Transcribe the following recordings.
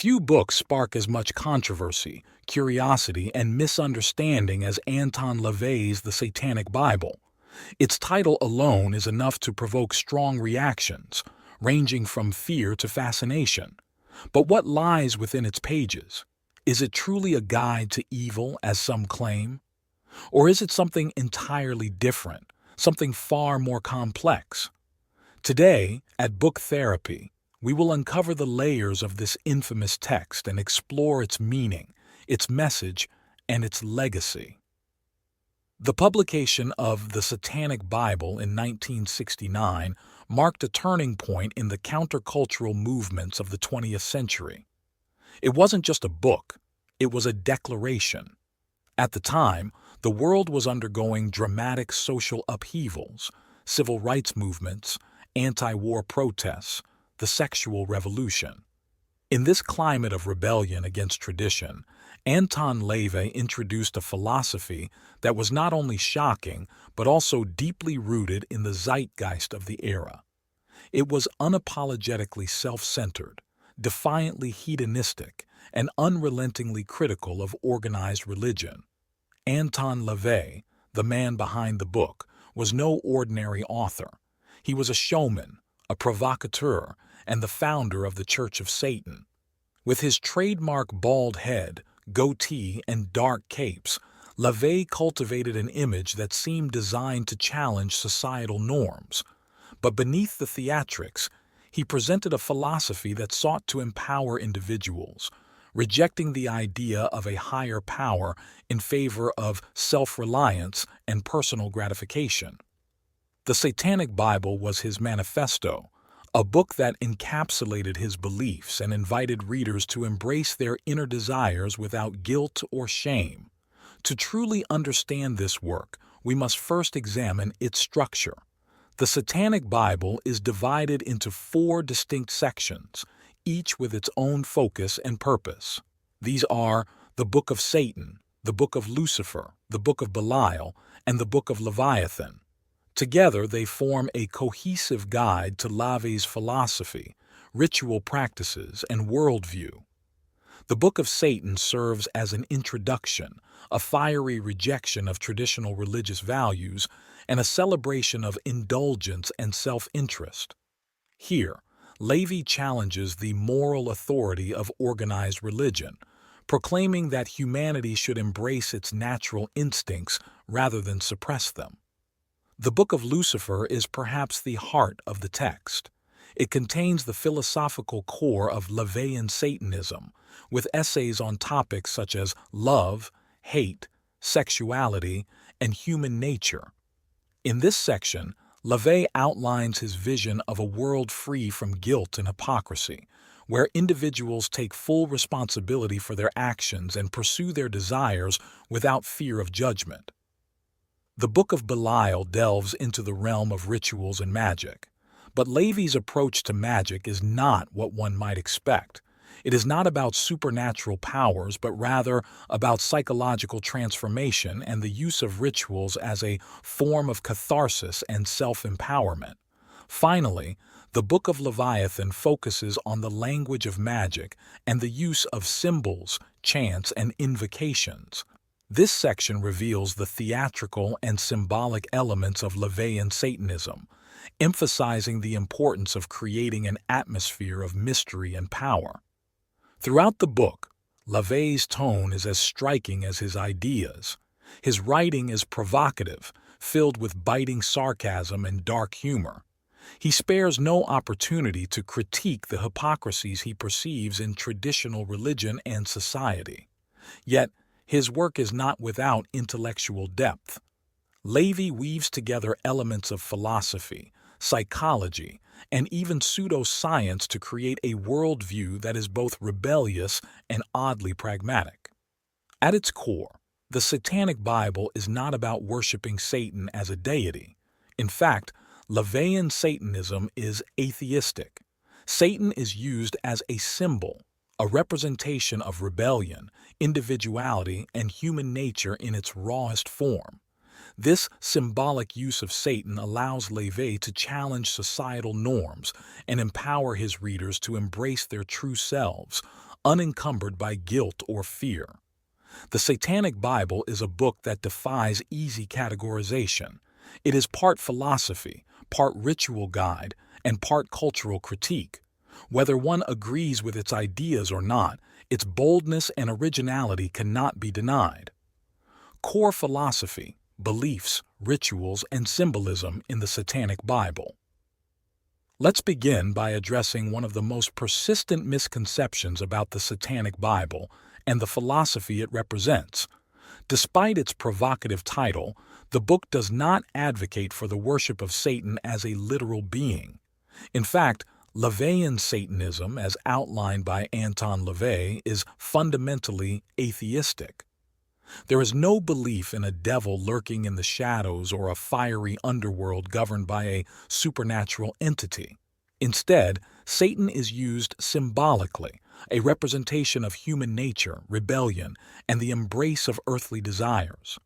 Few books spark as much controversy, curiosity, and misunderstanding as Anton LaVey's The Satanic Bible. Its title alone is enough to provoke strong reactions, ranging from fear to fascination. But what lies within its pages? Is it truly a guide to evil, as some claim? Or is it something entirely different, something far more complex? Today, at Book Therapy, we will uncover the layers of this infamous text and explore its meaning, its message, and its legacy. The publication of the Satanic Bible in 1969 marked a turning point in the countercultural movements of the 20th century. It wasn't just a book, it was a declaration. At the time, the world was undergoing dramatic social upheavals, civil rights movements, anti-war protests, the sexual revolution. In this climate of rebellion against tradition, Anton LaVey introduced a philosophy that was not only shocking but also deeply rooted in the zeitgeist of the era. It was unapologetically self-centered, defiantly hedonistic, and unrelentingly critical of organized religion. Anton LaVey, the man behind the book, was no ordinary author. He was a showman, a provocateur, and the founder of the Church of Satan. With his trademark bald head, goatee, and dark capes, LaVey cultivated an image that seemed designed to challenge societal norms. But beneath the theatrics, he presented a philosophy that sought to empower individuals, rejecting the idea of a higher power in favor of self-reliance and personal gratification. The Satanic Bible was his manifesto, a book that encapsulated his beliefs and invited readers to embrace their inner desires without guilt or shame. To truly understand this work, we must first examine its structure. The Satanic Bible is divided into 4 distinct sections, each with its own focus and purpose. These are the Book of Satan, the Book of Lucifer, the Book of Belial, and the Book of Leviathan. Together, they form a cohesive guide to LaVey's philosophy, ritual practices, and worldview. The Book of Satan serves as an introduction, a fiery rejection of traditional religious values, and a celebration of indulgence and self-interest. Here, LaVey challenges the moral authority of organized religion, proclaiming that humanity should embrace its natural instincts rather than suppress them. The Book of Lucifer is perhaps the heart of the text. It contains the philosophical core of LaVeyan Satanism, with essays on topics such as love, hate, sexuality, and human nature. In this section, LaVey outlines his vision of a world free from guilt and hypocrisy, where individuals take full responsibility for their actions and pursue their desires without fear of judgment. The Book of Belial delves into the realm of rituals and magic. But LaVey's approach to magic is not what one might expect. It is not about supernatural powers, but rather about psychological transformation and the use of rituals as a form of catharsis and self-empowerment. Finally, the Book of Leviathan focuses on the language of magic and the use of symbols, chants, and invocations. This section reveals the theatrical and symbolic elements of LaVeyan Satanism, emphasizing the importance of creating an atmosphere of mystery and power. Throughout the book, LaVey's tone is as striking as his ideas. His writing is provocative, filled with biting sarcasm and dark humor. He spares no opportunity to critique the hypocrisies he perceives in traditional religion and society. Yet, his work is not without intellectual depth. LaVey weaves together elements of philosophy, psychology, and even pseudoscience to create a worldview that is both rebellious and oddly pragmatic. At its core, the Satanic Bible is not about worshiping Satan as a deity. In fact, LaVeyan Satanism is atheistic. Satan is used as a symbol, a representation of rebellion, individuality, and human nature in its rawest form. This symbolic use of Satan allows LaVey to challenge societal norms and empower his readers to embrace their true selves, unencumbered by guilt or fear. The Satanic Bible is a book that defies easy categorization. It is part philosophy, part ritual guide, and part cultural critique. Whether one agrees with its ideas or not, its boldness and originality cannot be denied. Core philosophy, beliefs, rituals, and symbolism in the Satanic Bible. Let's begin by addressing one of the most persistent misconceptions about the Satanic Bible and the philosophy it represents. Despite its provocative title, the book does not advocate for the worship of Satan as a literal being. In fact, LaVeyan Satanism, as outlined by Anton LaVey, is fundamentally atheistic. There is no belief in a devil lurking in the shadows or a fiery underworld governed by a supernatural entity. Instead, Satan is used symbolically, a representation of human nature, rebellion, and the embrace of earthly desires.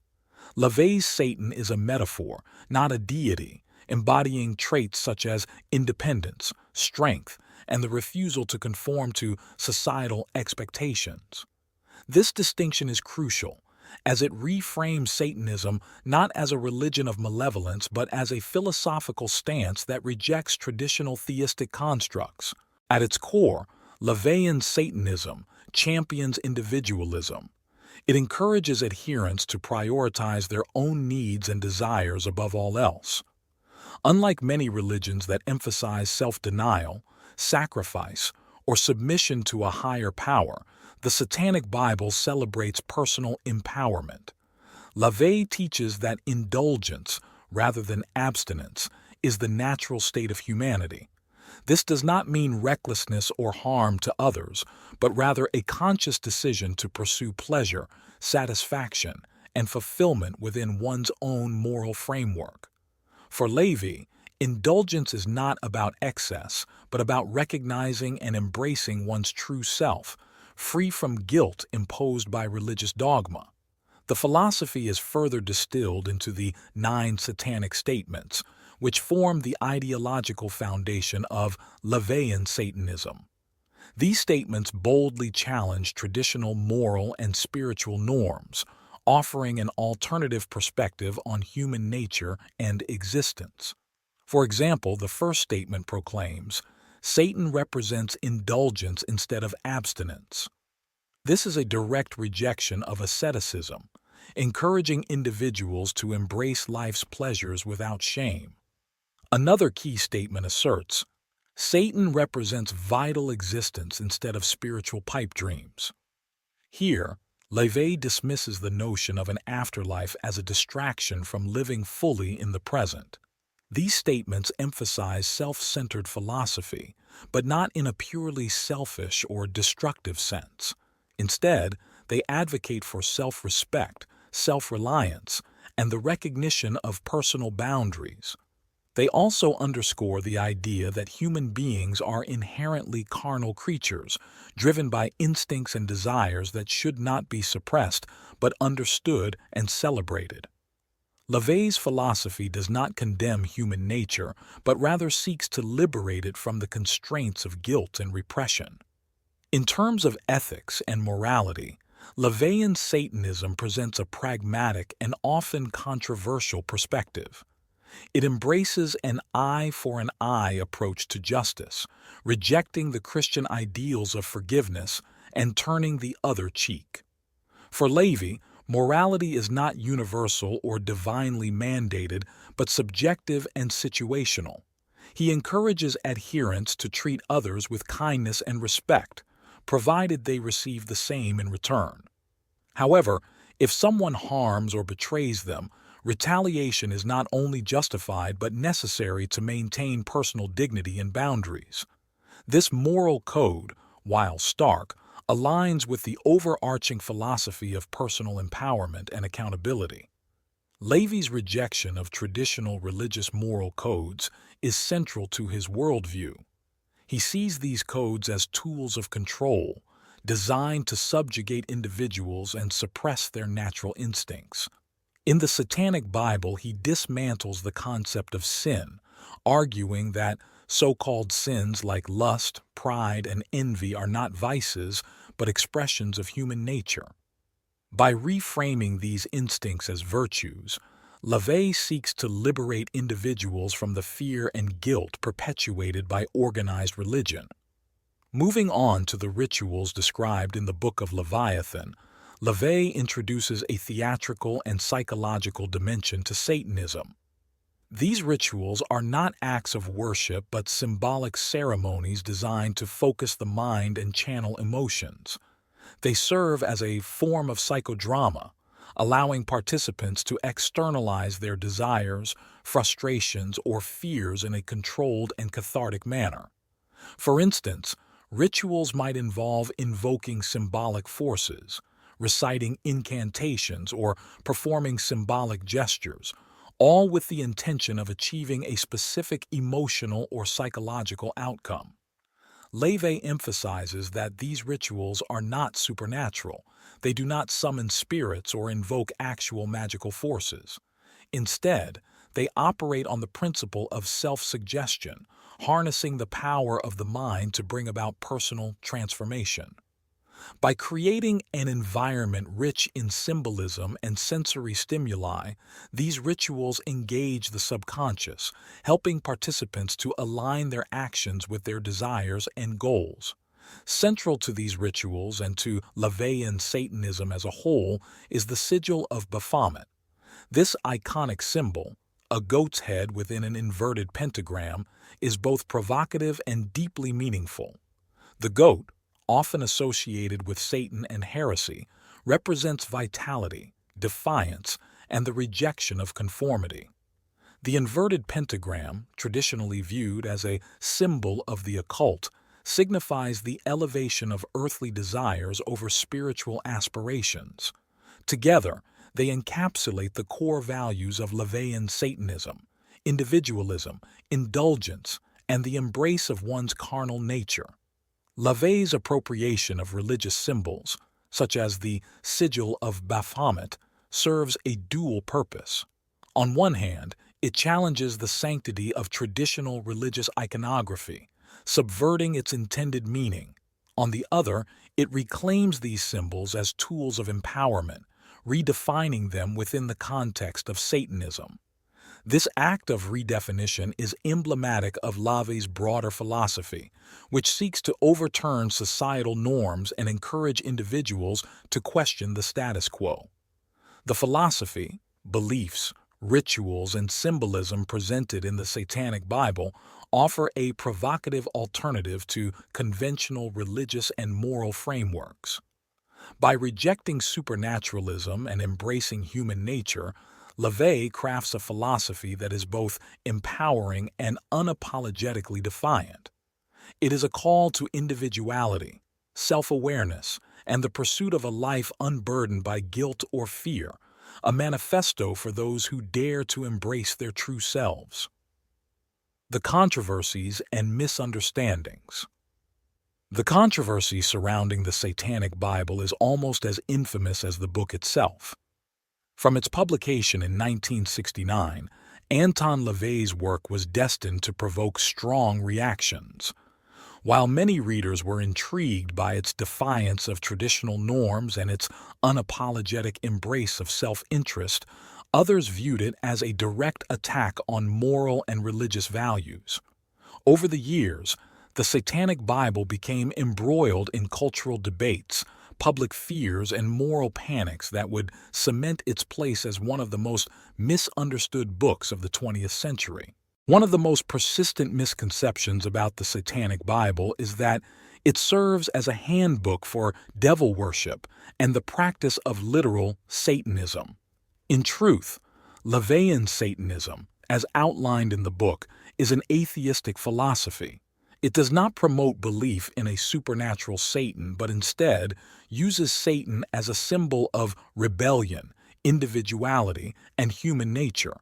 LaVey's Satan is a metaphor, not a deity, embodying traits such as independence, strength, and the refusal to conform to societal expectations. This distinction is crucial, as it reframes Satanism not as a religion of malevolence but as a philosophical stance that rejects traditional theistic constructs. At its core, LaVeyan Satanism champions individualism. It encourages adherents to prioritize their own needs and desires above all else. Unlike many religions that emphasize self-denial, sacrifice, or submission to a higher power, the Satanic Bible celebrates personal empowerment. LaVey teaches that indulgence, rather than abstinence, is the natural state of humanity. This does not mean recklessness or harm to others, but rather a conscious decision to pursue pleasure, satisfaction, and fulfillment within one's own moral framework. For LaVey, indulgence is not about excess, but about recognizing and embracing one's true self, free from guilt imposed by religious dogma. The philosophy is further distilled into the 9 satanic statements, which form the ideological foundation of LaVeyan Satanism. These statements boldly challenge traditional moral and spiritual norms, offering an alternative perspective on human nature and existence. For example, the first statement proclaims, Satan represents indulgence instead of abstinence. This is a direct rejection of asceticism, encouraging individuals to embrace life's pleasures without shame. Another key statement asserts, Satan represents vital existence instead of spiritual pipe dreams. Here, LaVey dismisses the notion of an afterlife as a distraction from living fully in the present. These statements emphasize self-centered philosophy, but not in a purely selfish or destructive sense. Instead, they advocate for self-respect, self-reliance, and the recognition of personal boundaries. They also underscore the idea that human beings are inherently carnal creatures, driven by instincts and desires that should not be suppressed, but understood and celebrated. LaVey's philosophy does not condemn human nature, but rather seeks to liberate it from the constraints of guilt and repression. In terms of ethics and morality, LaVeyan Satanism presents a pragmatic and often controversial perspective. It embraces an eye for an eye approach to justice, rejecting the Christian ideals of forgiveness and turning the other cheek. For LaVey, morality is not universal or divinely mandated, but subjective and situational. He encourages adherents to treat others with kindness and respect, provided they receive the same in return. However, if someone harms or betrays them, retaliation is not only justified but necessary to maintain personal dignity and boundaries. This moral code, while stark, aligns with the overarching philosophy of personal empowerment and accountability. LaVey's rejection of traditional religious moral codes is central to his worldview. He sees these codes as tools of control, designed to subjugate individuals and suppress their natural instincts. In the Satanic Bible, he dismantles the concept of sin, arguing that so-called sins like lust, pride, and envy are not vices, but expressions of human nature. By reframing these instincts as virtues, LaVey seeks to liberate individuals from the fear and guilt perpetuated by organized religion. Moving on to the rituals described in the Book of Leviathan, LaVey introduces a theatrical and psychological dimension to Satanism. These rituals are not acts of worship but symbolic ceremonies designed to focus the mind and channel emotions. They serve as a form of psychodrama, allowing participants to externalize their desires, frustrations, or fears in a controlled and cathartic manner. For instance, rituals might involve invoking symbolic forces, reciting incantations, or performing symbolic gestures, all with the intention of achieving a specific emotional or psychological outcome. LaVey emphasizes that these rituals are not supernatural. They do not summon spirits or invoke actual magical forces. Instead, they operate on the principle of self-suggestion, harnessing the power of the mind to bring about personal transformation. By creating an environment rich in symbolism and sensory stimuli, these rituals engage the subconscious, helping participants to align their actions with their desires and goals. Central to these rituals and to LaVeyan Satanism as a whole is the sigil of Baphomet. This iconic symbol, a goat's head within an inverted pentagram, is both provocative and deeply meaningful. The goat, often associated with Satan and heresy, represents vitality, defiance, and the rejection of conformity. The inverted pentagram, traditionally viewed as a symbol of the occult, signifies the elevation of earthly desires over spiritual aspirations. Together, they encapsulate the core values of LaVeyan Satanism: individualism, indulgence, and the embrace of one's carnal nature. LaVey's appropriation of religious symbols, such as the sigil of Baphomet, serves a dual purpose. On one hand, it challenges the sanctity of traditional religious iconography, subverting its intended meaning. On the other, it reclaims these symbols as tools of empowerment, redefining them within the context of Satanism. This act of redefinition is emblematic of LaVey's broader philosophy, which seeks to overturn societal norms and encourage individuals to question the status quo. The philosophy, beliefs, rituals, and symbolism presented in the Satanic Bible offer a provocative alternative to conventional religious and moral frameworks. By rejecting supernaturalism and embracing human nature, LaVey crafts a philosophy that is both empowering and unapologetically defiant. It is a call to individuality, self-awareness, and the pursuit of a life unburdened by guilt or fear, a manifesto for those who dare to embrace their true selves. The controversies and misunderstandings. The controversy surrounding the Satanic Bible is almost as infamous as the book itself. From its publication in 1969, Anton LaVey's work was destined to provoke strong reactions. While many readers were intrigued by its defiance of traditional norms and its unapologetic embrace of self-interest, others viewed it as a direct attack on moral and religious values. Over the years, the Satanic Bible became embroiled in cultural debates, public fears, and moral panics that would cement its place as one of the most misunderstood books of the 20th century. One of the most persistent misconceptions about the Satanic Bible is that it serves as a handbook for devil worship and the practice of literal Satanism. In truth, LaVeyan Satanism, as outlined in the book, is an atheistic philosophy. It does not promote belief in a supernatural Satan, but instead uses Satan as a symbol of rebellion, individuality, and human nature.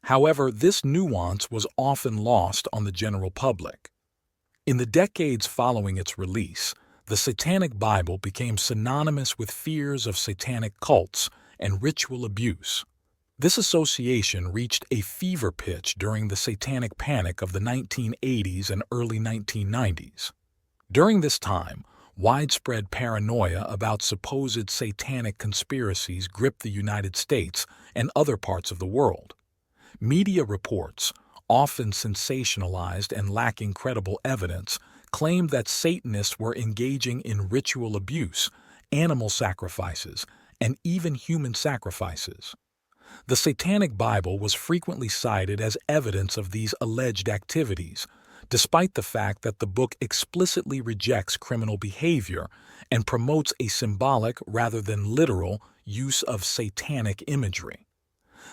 However, this nuance was often lost on the general public. In the decades following its release, the Satanic Bible became synonymous with fears of satanic cults and ritual abuse. This association reached a fever pitch during the Satanic Panic of the 1980s and early 1990s. During this time, widespread paranoia about supposed satanic conspiracies gripped the United States and other parts of the world. Media reports, often sensationalized and lacking credible evidence, claimed that Satanists were engaging in ritual abuse, animal sacrifices, and even human sacrifices. The Satanic Bible was frequently cited as evidence of these alleged activities, despite the fact that the book explicitly rejects criminal behavior and promotes a symbolic rather than literal use of satanic imagery.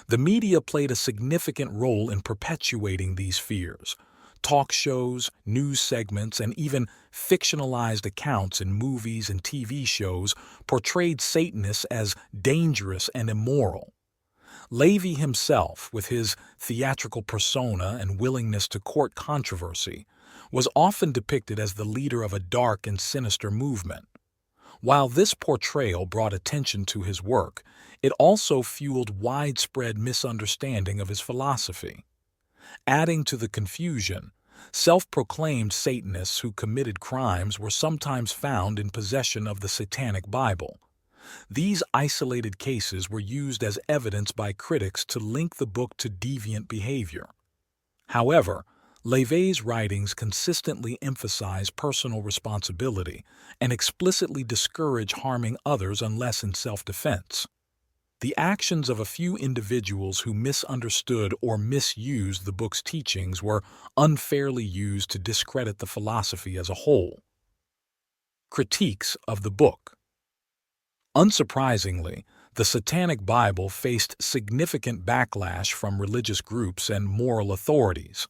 The media played a significant role in perpetuating these fears. Talk shows, news segments, and even fictionalized accounts in movies and TV shows portrayed Satanists as dangerous and immoral. LaVey himself, with his theatrical persona and willingness to court controversy, was often depicted as the leader of a dark and sinister movement. While this portrayal brought attention to his work, it also fueled widespread misunderstanding of his philosophy. Adding to the confusion, self-proclaimed Satanists who committed crimes were sometimes found in possession of the Satanic Bible. These isolated cases were used as evidence by critics to link the book to deviant behavior. However, LaVey's writings consistently emphasize personal responsibility and explicitly discourage harming others unless in self-defense. The actions of a few individuals who misunderstood or misused the book's teachings were unfairly used to discredit the philosophy as a whole. Critiques of the book. Unsurprisingly, the Satanic Bible faced significant backlash from religious groups and moral authorities.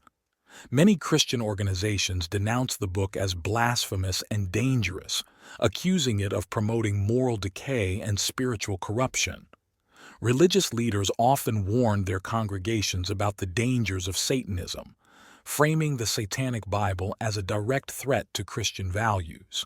Many Christian organizations denounced the book as blasphemous and dangerous, accusing it of promoting moral decay and spiritual corruption. Religious leaders often warned their congregations about the dangers of Satanism, framing the Satanic Bible as a direct threat to Christian values.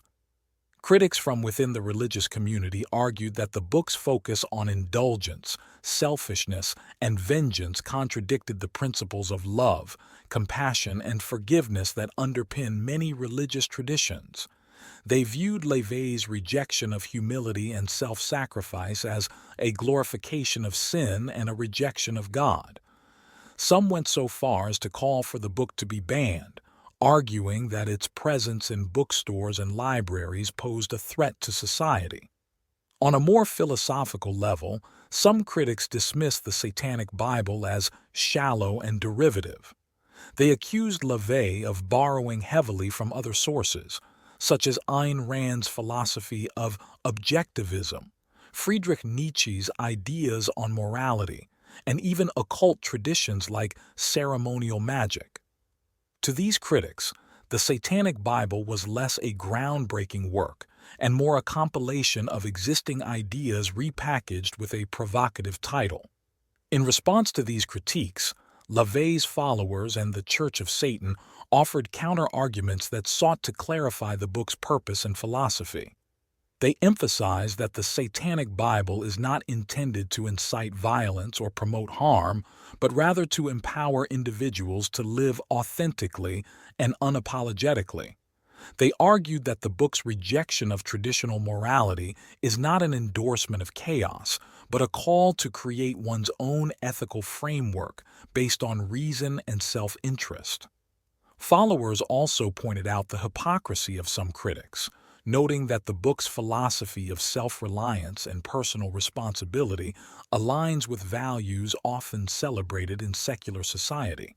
Critics from within the religious community argued that the book's focus on indulgence, selfishness, and vengeance contradicted the principles of love, compassion, and forgiveness that underpin many religious traditions. They viewed LaVey's rejection of humility and self-sacrifice as a glorification of sin and a rejection of God. Some went so far as to call for the book to be banned, arguing that its presence in bookstores and libraries posed a threat to society. On a more philosophical level, some critics dismissed the Satanic Bible as shallow and derivative. They accused LaVey of borrowing heavily from other sources, such as Ayn Rand's philosophy of objectivism, Friedrich Nietzsche's ideas on morality, and even occult traditions like ceremonial magic. To these critics, the Satanic Bible was less a groundbreaking work and more a compilation of existing ideas repackaged with a provocative title. In response to these critiques, LaVey's followers and the Church of Satan offered counter-arguments that sought to clarify the book's purpose and philosophy. They emphasized that the Satanic Bible is not intended to incite violence or promote harm, but rather to empower individuals to live authentically and unapologetically. They argued that the book's rejection of traditional morality is not an endorsement of chaos, but a call to create one's own ethical framework based on reason and self-interest. Followers also pointed out the hypocrisy of some critics, noting that the book's philosophy of self-reliance and personal responsibility aligns with values often celebrated in secular society.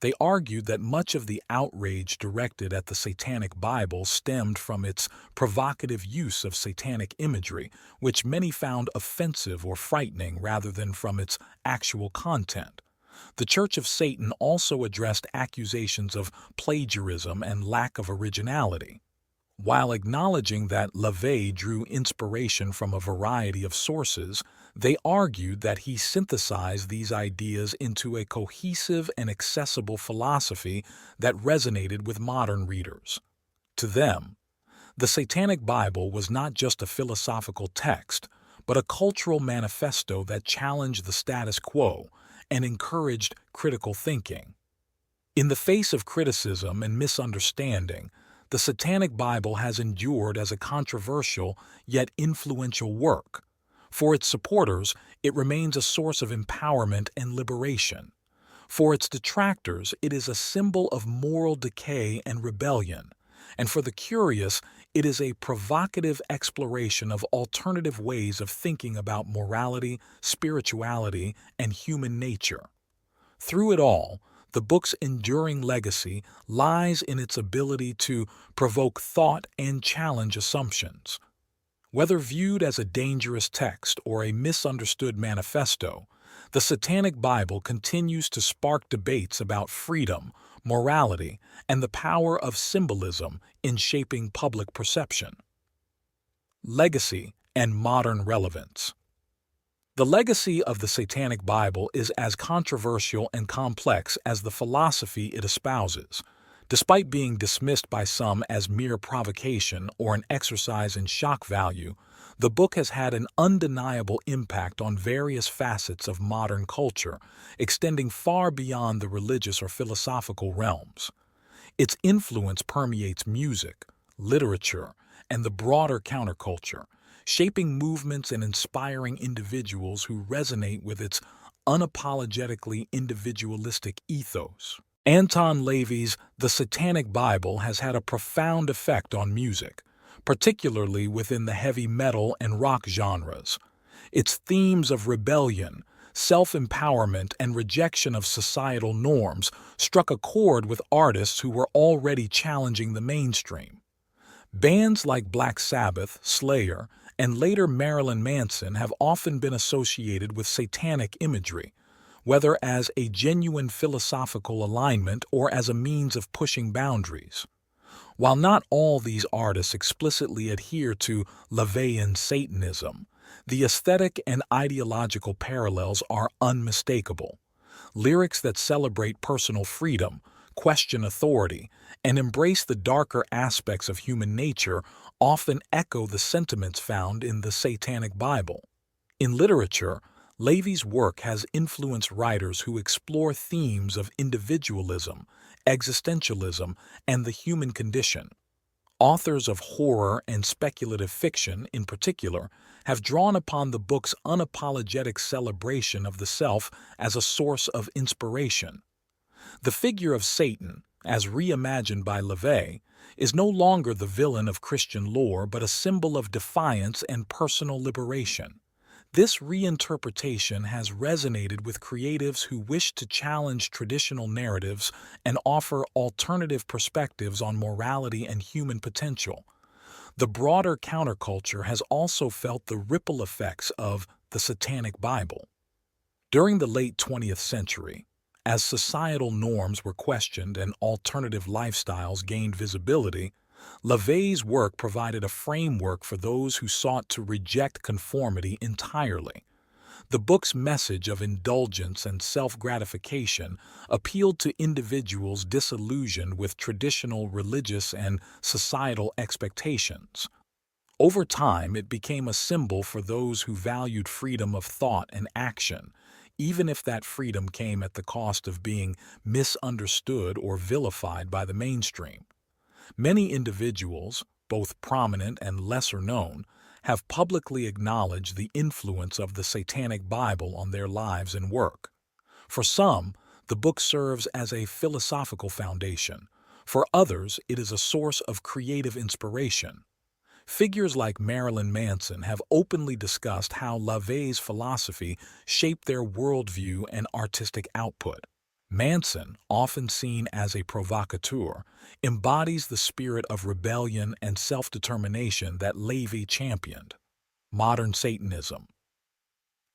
They argued that much of the outrage directed at the Satanic Bible stemmed from its provocative use of satanic imagery, which many found offensive or frightening rather than from its actual content. The Church of Satan also addressed accusations of plagiarism and lack of originality. While acknowledging that LaVey drew inspiration from a variety of sources, they argued that he synthesized these ideas into a cohesive and accessible philosophy that resonated with modern readers. To them, the Satanic Bible was not just a philosophical text, but a cultural manifesto that challenged the status quo and encouraged critical thinking. In the face of criticism and misunderstanding, the Satanic Bible has endured as a controversial yet influential work. For its supporters, it remains a source of empowerment and liberation. For its detractors, it is a symbol of moral decay and rebellion. And for the curious, it is a provocative exploration of alternative ways of thinking about morality, spirituality, and human nature. Through it all, the book's enduring legacy lies in its ability to provoke thought and challenge assumptions. Whether viewed as a dangerous text or a misunderstood manifesto, the Satanic Bible continues to spark debates about freedom, morality, and the power of symbolism in shaping public perception. Legacy and modern relevance. The legacy of the Satanic Bible is as controversial and complex as the philosophy it espouses. Despite being dismissed by some as mere provocation or an exercise in shock value, the book has had an undeniable impact on various facets of modern culture, extending far beyond the religious or philosophical realms. Its influence permeates music, literature, and the broader counterculture, shaping movements and inspiring individuals who resonate with its unapologetically individualistic ethos. Anton LaVey's The Satanic Bible has had a profound effect on music, particularly within the heavy metal and rock genres. Its themes of rebellion, self-empowerment, and rejection of societal norms struck a chord with artists who were already challenging the mainstream. Bands like Black Sabbath, Slayer, and later Marilyn Manson have often been associated with satanic imagery, whether as a genuine philosophical alignment or as a means of pushing boundaries. While not all these artists explicitly adhere to LaVeyan Satanism, the aesthetic and ideological parallels are unmistakable. Lyrics that celebrate personal freedom, question authority, and embrace the darker aspects of human nature often echo the sentiments found in the Satanic Bible. In literature, LaVey's work has influenced writers who explore themes of individualism, existentialism, and the human condition. Authors of horror and speculative fiction, in particular, have drawn upon the book's unapologetic celebration of the self as a source of inspiration. The figure of Satan, as reimagined by LaVey, is no longer the villain of Christian lore but a symbol of defiance and personal liberation. This reinterpretation has resonated with creatives who wish to challenge traditional narratives and offer alternative perspectives on morality and human potential. The broader counterculture has also felt the ripple effects of the Satanic Bible. During the late 20th century, as societal norms were questioned and alternative lifestyles gained visibility, LaVey's work provided a framework for those who sought to reject conformity entirely. The book's message of indulgence and self-gratification appealed to individuals disillusioned with traditional religious and societal expectations. Over time, it became a symbol for those who valued freedom of thought and action, even if that freedom came at the cost of being misunderstood or vilified by the mainstream. Many individuals, both prominent and lesser known, have publicly acknowledged the influence of the Satanic Bible on their lives and work. For some, the book serves as a philosophical foundation. For others, it is a source of creative inspiration. Figures like Marilyn Manson have openly discussed how LaVey's philosophy shaped their worldview and artistic output. Manson, often seen as a provocateur, embodies the spirit of rebellion and self-determination that LaVey championed. Modern Satanism.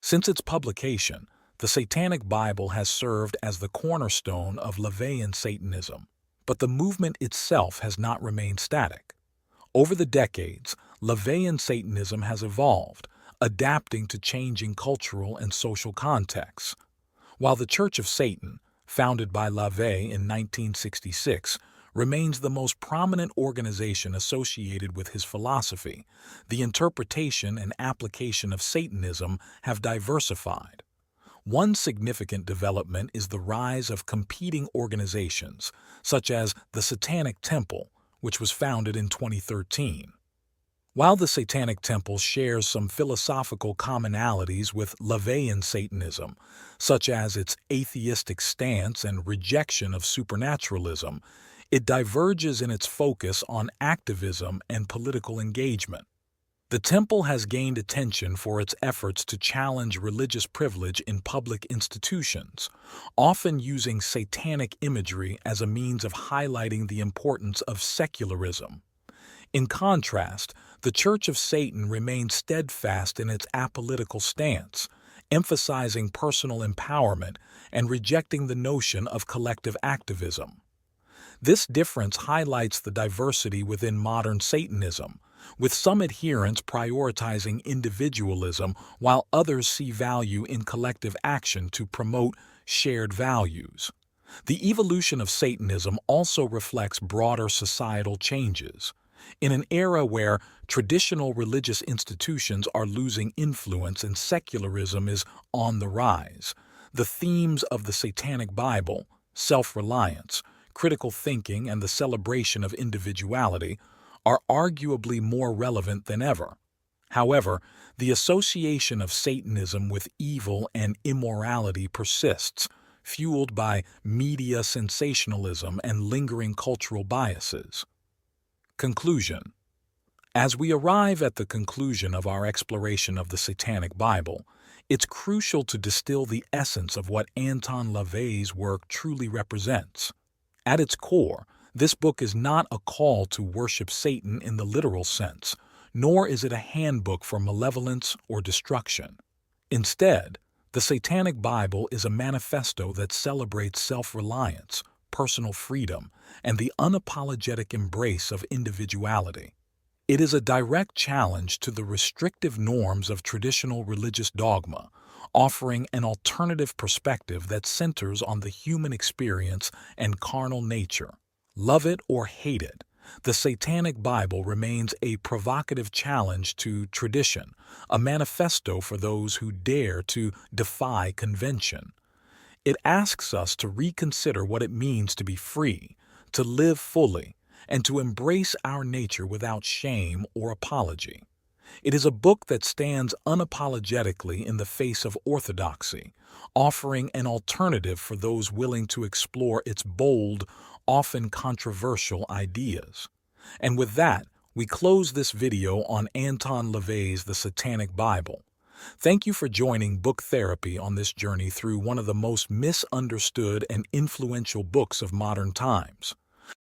Since its publication, the Satanic Bible has served as the cornerstone of LaVeyan Satanism, but the movement itself has not remained static. Over the decades, LaVeyan Satanism has evolved, adapting to changing cultural and social contexts. While the Church of Satan, founded by LaVey in 1966, remains the most prominent organization associated with his philosophy, the interpretation and application of Satanism have diversified. One significant development is the rise of competing organizations, such as the Satanic Temple, which was founded in 2013. While the Satanic Temple shares some philosophical commonalities with LaVeyan Satanism, such as its atheistic stance and rejection of supernaturalism, it diverges in its focus on activism and political engagement. The temple has gained attention for its efforts to challenge religious privilege in public institutions, often using satanic imagery as a means of highlighting the importance of secularism. In contrast, the Church of Satan remains steadfast in its apolitical stance, emphasizing personal empowerment and rejecting the notion of collective activism. This difference highlights the diversity within modern Satanism, with some adherents prioritizing individualism while others see value in collective action to promote shared values. The evolution of Satanism also reflects broader societal changes. In an era where traditional religious institutions are losing influence and secularism is on the rise, the themes of the Satanic Bible, self-reliance, critical thinking, and the celebration of individuality are arguably more relevant than ever. However, the association of Satanism with evil and immorality persists, fueled by media sensationalism and lingering cultural biases. Conclusion. As we arrive at the conclusion of our exploration of the Satanic Bible, it's crucial to distill the essence of what Anton LaVey's work truly represents. At its core, this book is not a call to worship Satan in the literal sense, nor is it a handbook for malevolence or destruction. Instead, the Satanic Bible is a manifesto that celebrates self-reliance, personal freedom, and the unapologetic embrace of individuality. It is a direct challenge to the restrictive norms of traditional religious dogma, offering an alternative perspective that centers on the human experience and carnal nature. Love it or hate it, the Satanic Bible remains a provocative challenge to tradition, a manifesto for those who dare to defy convention. It asks us to reconsider what it means to be free, to live fully, and to embrace our nature without shame or apology. It is a book that stands unapologetically in the face of orthodoxy, offering an alternative for those willing to explore its bold, often controversial ideas. And with that, we close this video on Anton LaVey's The Satanic Bible. Thank you for joining Book Therapy on this journey through one of the most misunderstood and influential books of modern times.